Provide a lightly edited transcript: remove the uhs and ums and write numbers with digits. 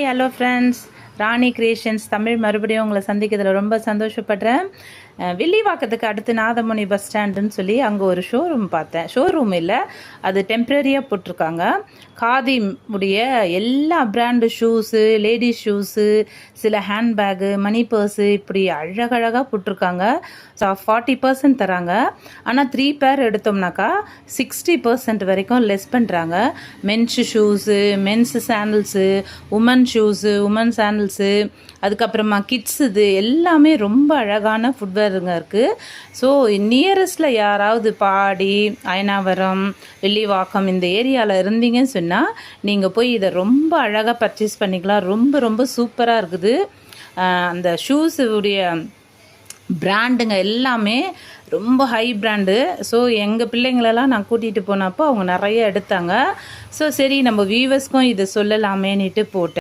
Hi hello friends, ராணி creations Tamil மறுபடியும் உங்களை சந்திக்கிறதுல ரொம்ப சந்தோஷப்படுறேன். வில்லிவாக்கத்துக்கு அடுத்து நாதமுனி பஸ் ஸ்டாண்டுன்னு சொல்லி அங்கே ஒரு ஷோரூம் பார்த்தேன். ஷோரூம் இல்லை, அது டெம்ப்ரரியாக போட்டிருக்காங்க. காதி உடைய எல்லா பிராண்டு ஷூஸு, லேடிஸ் ஷூஸு, சில ஹேண்ட்பேகு, மணி பர்ஸு இப்படி அழகழகாக போட்டிருக்காங்க. ஸோ 40% தராங்க. ஆனால் 3 பேர் எடுத்தோம்னாக்கா 60% வரைக்கும் லெஸ் பண்ணுறாங்க. Men's shoes, men's sandals, woman shoes, woman sandals, அதுக்கப்புறமா கிட்ஸ், இது எல்லாமே ரொம்ப அழகான ஃபுட்வேருங்க இருக்குது. ஸோ நியரஸ்ட்டில் யாராவது பாடி, அயனாவரம், வில்லிவாக்கம் இந்த ஏரியாவில் இருந்தீங்கன்னு சொன்னால் நீங்கள் போய் இதை ரொம்ப அழகாக பர்ச்சேஸ் பண்ணிக்கலாம். ரொம்ப ரொம்ப சூப்பராக இருக்குது. அந்த ஷூஸுடைய பிராண்டுங்க எல்லாமே ரொம்ப ஹை பிராண்டு. ஸோ எங்கள் பிள்ளைங்களெல்லாம் நான் கூட்டிகிட்டு போனப்போ அவங்க நிறைய எடுத்தாங்க. ஸோ சரி, நம்ம வியூவர்ஸ்க்கும் இதை சொல்லலாமேன்னுட்டு போட்டேன்.